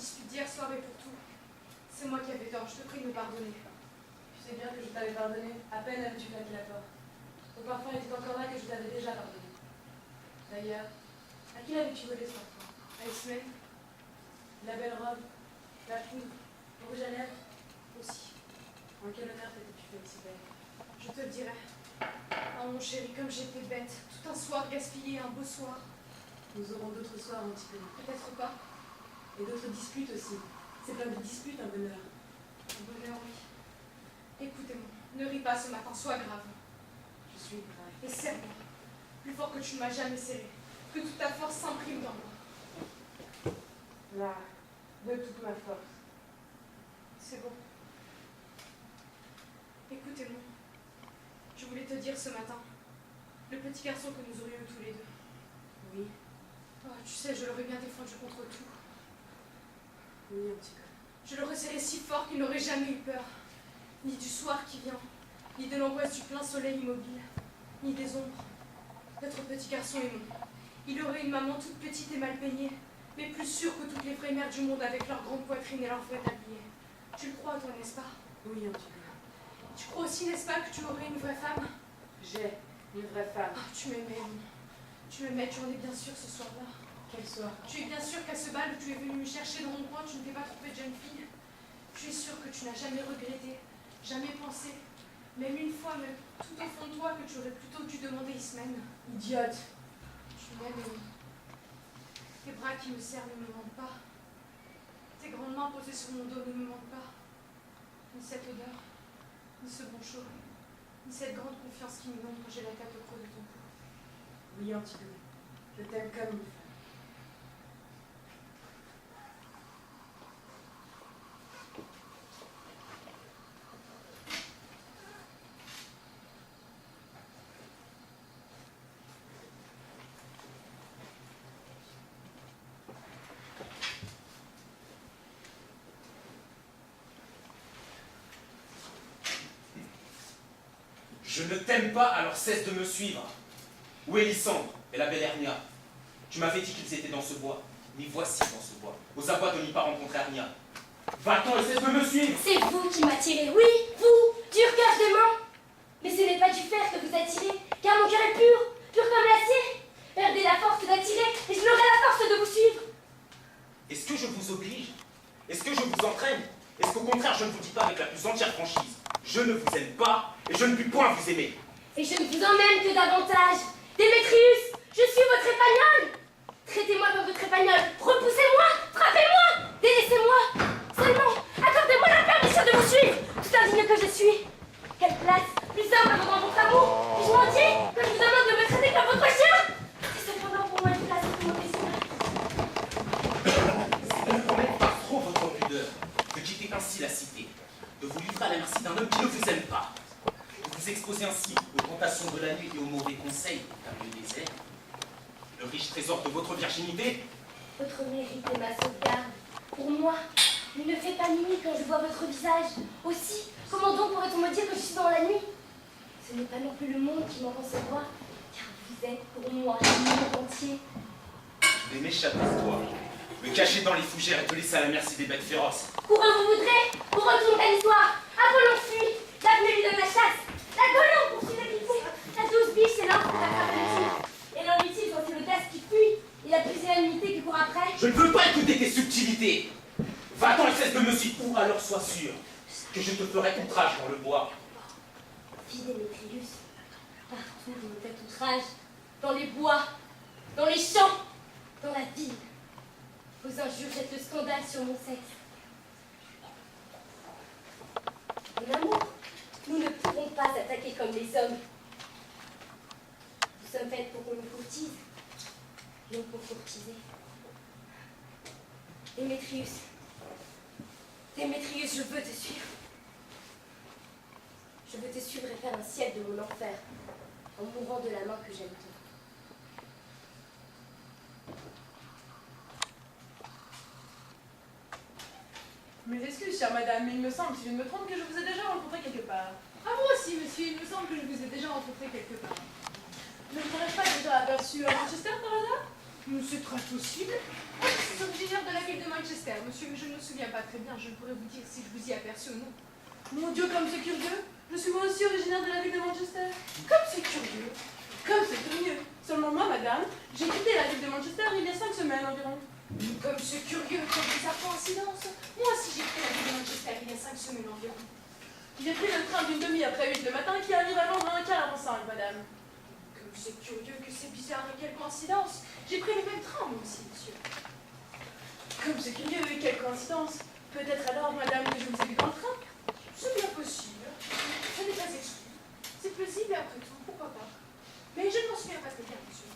dispute d'hier soir et pour tout. C'est moi qui avais tort, je te prie de me pardonner. Tu sais bien que je t'avais pardonné, à peine avais-tu claqué la porte. Ton parfum était encore là que je t'avais déjà pardonné. D'ailleurs, à qui l'avais-tu volé ce parfum? À Ismaël La belle robe, la poudre, le rouge à lèvres aussi. En quel honneur t'étais-tu faite si belle? Je te le dirai. Oh mon chéri, comme j'étais bête. Tout un soir gaspillé, un beau soir. Nous aurons d'autres soirs un petit peu. Peut-être pas. Et d'autres disputes aussi. C'est plein de disputes, un bonheur. Un bonheur, oui. Écoutez-moi, ne ris pas ce matin, sois grave. Je suis grave. Et serre-moi, plus fort que tu ne m'as jamais serré. Que toute ta force s'imprime dans moi. Là, de toute ma force. C'est bon. Écoutez-moi. Je voulais te dire ce matin, le petit garçon que nous aurions eu tous les deux. Oui. Oh, tu sais, je l'aurais bien défendu contre tout. Oui, un petit peu. Je l'aurais serré si fort qu'il n'aurait jamais eu peur. Ni du soir qui vient, ni de l'angoisse du plein soleil immobile, ni des ombres. Notre petit garçon est mon. Il aurait une maman toute petite et mal peignée, mais plus sûre que toutes les vraies mères du monde avec leur grande poitrine et leur vrai tablier. Tu le crois, toi, n'est-ce pas? Oui, un petit peu. Tu crois aussi, n'est-ce pas, que tu aurais une vraie femme? J'ai une vraie femme. Ah, tu m'aimais, mon. Tu m'aimais, tu en es bien sûre ce soir-là. Quel soir? Tu es bien sûre qu'à ce bal où tu es venue me chercher dans mon coin, tu ne t'es pas trompée de jeune fille. Tu es sûre que tu n'as jamais regretté, jamais pensé, même une fois, même tout au fond de toi, que tu aurais plutôt dû demander Ismène. Idiote. Tu m'aimes, Amy. Tes bras qui me serrent ne me mentent pas. Tes grandes mains posées sur mon dos ne me mentent pas. Ni cette odeur, ni ce bon chaud, ni cette grande confiance qui m'inonde quand j'ai la tête au creux de ton cou. Oui, un petit peu. Je t'aime comme une femme. Je ne t'aime pas, alors cesse de me suivre. Où est Lysandre et la belle Hernia? Tu m'avais dit qu'ils étaient dans ce bois. Mais voici dans ce bois. Aux abois de n'y pas rencontrer Hernia. Va-t'en et cesse de me suivre. C'est vous qui m'attirez, oui, vous, dur cœur de main. Mais ce n'est pas du fer que vous attirez, car mon cœur est pur, pur comme l'acier. Perdez la force d'attirer, et je n'aurai la force de vous suivre. Est-ce que je vous oblige? Est-ce que je vous entraîne? Est-ce qu'au contraire je ne vous dis pas avec la plus entière franchise? Je ne vous aime pas, et je ne puis point vous aimer. Et je ne vous emmène que davantage. Démétrius, je suis votre espagnol. Traitez-moi comme votre espagnol. Repoussez-moi, frappez-moi, délaissez-moi. Seulement, accordez-moi la permission de vous suivre, tout indigne que je suis. Quelle place plus simple devant votre amour. Et je m'en dis que je vous demande de me traiter comme votre chien. C'est cependant pour moi une place pour mon désir. Il ne commet pas trop votre pudeur de quitter ainsi la cité, de vous livrer à la merci d'un homme qui ne vous aime pas, de vous exposer ainsi aux tentations de la nuit et aux mauvais conseils d'un lieu désert. Le riche trésor de votre virginité. Votre mérite est ma sauvegarde. Pour moi, il ne fait pas nuit quand je vois votre visage. Aussi, comment donc pourrait-on me dire que je suis dans la nuit? Ce n'est pas non plus le monde qui m'en concevoir, car vous êtes pour moi le monde entier. Je vais m'échapper de toi, me cacher dans les fougères et te laisser à la merci des bêtes féroces. Courant vous voudrez, pour retourner à l'histoire. Apollon fuit, Daphné lui donne la chasse. La colombe poursuit l'équité, la douce biche s'élance pour la faire petite. Et l'inutile quand c'est l'audace qui fuit, et la pusillanimité qui court après. Je ne veux pas écouter tes subtilités. Va-t'en et cesse de me suivre, ou alors sois sûr que je te ferai outrage dans le bois. Fille Démétrius, partout vous me faites outrage, dans les bois, dans les champs, dans la ville. Vos injures jettent le scandale sur mon sexe. Mon amour, nous ne pourrons pas attaquer comme les hommes. Nous sommes faites pour qu'on nous courtise, non pour courtiser. Démétrius, Démétrius, je veux te suivre. Je veux te suivre et faire un ciel de mon enfer, en mourant de la main que j'aime tant. Mes excuses, chère madame, mais il me semble, si je ne me trompe, que je vous ai déjà rencontré quelque part. Ah, moi aussi, monsieur, il me semble que je vous ai déjà rencontré quelque part. Ne vous aurais-je pas déjà aperçu à Manchester par hasard? C'est très possible. Je suis originaire de la ville de Manchester, monsieur, mais je ne me souviens pas très bien. Je ne pourrais vous dire si je vous y aperçus ou non. Mon Dieu, comme c'est curieux. Je suis moi aussi originaire de la ville de Manchester. Comme c'est curieux. Comme c'est curieux. Seulement moi, madame, j'ai quitté la ville de Manchester il y a 5 semaines environ. Comme c'est curieux, comme bizarre coïncidence. Moi aussi j'ai quitté la ville de Manchester il y a 5 semaines environ. J'ai pris le train d'une demi après 8 le matin qui arrive à Londres un quart avant 5, madame. Comme c'est curieux, que c'est bizarre et quelle coïncidence. J'ai pris le même train moi aussi, monsieur. Comme c'est curieux et quelle coïncidence. Peut-être alors, madame, que je vous ai vu dans le train. C'est bien possible. Ce n'est pas exclu. C'est plausible après tout, pourquoi pas. Mais je ne m'en souviens pas très bien, monsieur.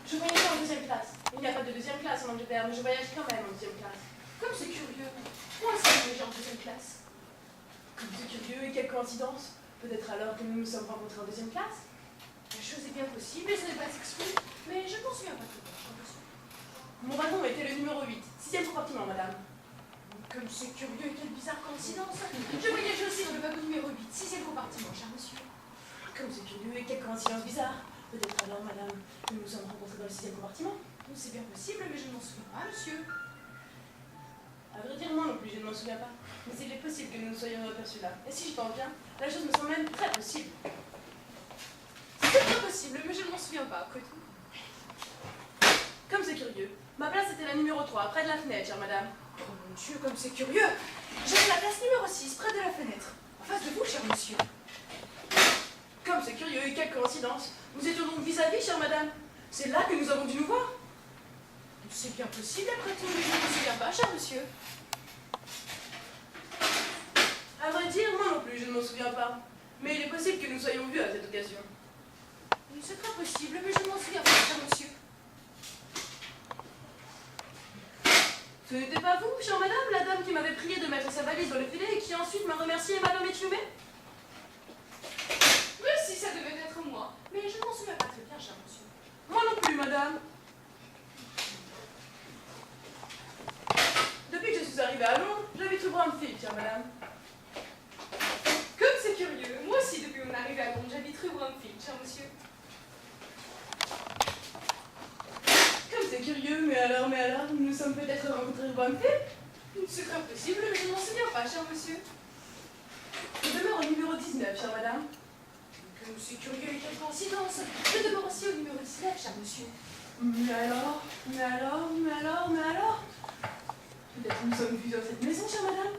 Je voyage en deuxième classe. Il n'y a pas de deuxième classe en Angleterre, mais je voyage quand même en deuxième classe. Comme c'est curieux. Moi aussi j'ai déjà en deuxième classe. Comme c'est curieux et quelle coïncidence. Peut-être alors que nous nous sommes rencontrés en deuxième classe. La chose est bien possible et ce n'est pas exclu. Mais je ne m'en souviens pas très bien, monsieur. Mon wagon était le numéro 8, 6e compartiment, madame. Comme c'est curieux et quelle bizarre coïncidence. Je voyage aussi dans le wagon numéro 8, 6e compartiment, cher monsieur. Comme c'est curieux et quelle coïncidence bizarre. Peut-être alors, madame, que nous nous sommes rencontrés dans le 6e compartiment. C'est bien possible, mais je ne m'en souviens pas, monsieur. À vrai dire, moi non plus, je ne m'en souviens pas. Mais il est possible que nous nous soyons aperçus là. Et si je t'en viens, la chose me semble même très possible. C'est bien possible, mais je ne m'en souviens pas, après tout. Comme c'est curieux. Ma place était la numéro 3, près de la fenêtre, chère madame. Oh mon Dieu, comme c'est curieux. J'avais la place numéro 6, près de la fenêtre. En face de vous, cher monsieur. Comme c'est curieux et quelle coïncidence. Nous étions donc vis-à-vis, chère madame. C'est là que nous avons dû nous voir. C'est bien possible, après tout, mais je ne me souviens pas, cher monsieur. À vrai dire, moi non plus, je ne m'en souviens pas. Mais il est possible que nous soyons vus à cette occasion. C'est très possible, mais je ne m'en souviens pas, cher monsieur. Ce n'était pas vous, chère madame, la dame qui m'avait prié de mettre sa valise dans le filet et qui ensuite m'a remercié et m'a nommé Tchumé? Mais si, ça devait être moi. Mais je ne m'en souviens pas très bien, cher monsieur. Moi non plus, madame. Depuis que je suis arrivée à Londres, j'habite rue Bramfield, chère madame. Comme c'est curieux. Moi aussi, depuis mon arrivée à Londres, j'habite rue Bramfield, cher monsieur. Comme c'est curieux, mais alors, nous nous sommes peut-être rencontrés rue Bramfield? C'est très possible, mais je ne m'en souviens pas, cher monsieur. Je demeure au numéro 19, chère madame. Comme c'est curieux et quelle coïncidence. Je demeure aussi au numéro 19, cher monsieur. Mais alors? Peut-être nous sommes vus dans cette maison, chère madame?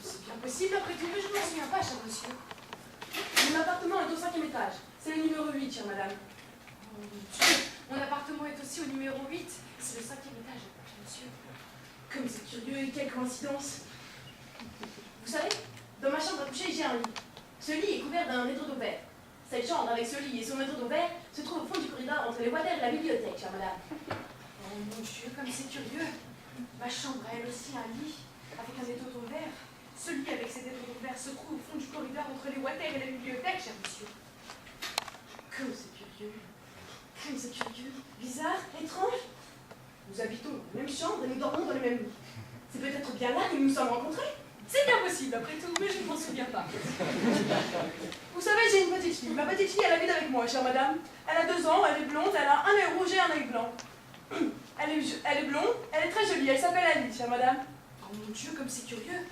C'est bien possible, après tout, mais je ne m'en souviens pas, cher monsieur. Mon appartement est au 5e étage. C'est le numéro 8, chère madame. Oh mon Dieu, mon appartement est aussi au numéro 8. C'est le 5e étage, cher monsieur. Comme c'est curieux et quelle coïncidence. Vous savez, dans ma chambre à coucher, j'ai un lit. Ce lit est couvert d'un étreau vert. Cette chambre avec ce lit et son étreau vert se trouve au fond du corridor entre les water et la bibliothèque, chère madame. Oh mon Dieu, comme c'est curieux. Ma chambre a elle aussi un lit avec un étau vert. Ce lit avec cet étau vert se trouve au fond du corridor entre les water et la bibliothèque, cher monsieur. Comme c'est curieux. Comme c'est curieux. Bizarre, étrange. Nous habitons dans la même chambre et nous dormons dans le même lit. C'est peut-être bien là que nous nous sommes rencontrés. C'est bien possible, après tout, mais je ne m'en souviens pas. Vous savez, j'ai une petite fille. Ma petite fille, elle habite avec moi, chère madame. Elle a 2 ans, elle est blonde, elle a un œil rouge et un œil blanc. Elle est blonde, elle est très jolie, elle s'appelle Alice, chère madame. Oh mon Dieu, comme c'est curieux.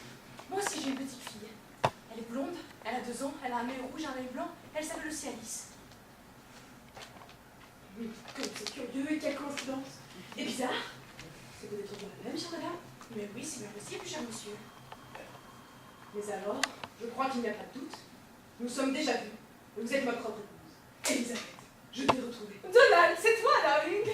Moi aussi j'ai une petite fille. Elle est blonde, elle a 2 ans, elle a un œil rouge et un œil blanc. Elle s'appelle aussi Alice. Comme c'est curieux et quelle coïncidence. Et bizarre. C'est peut-être bien la même, chère madame. Mais oui, c'est bien possible, cher monsieur. Mais alors, je crois qu'il n'y a pas de doute. Nous sommes déjà vus. Et vous êtes ma propre épouse. Elisabeth, je t'ai retrouvée. Donald, c'est toi, darling.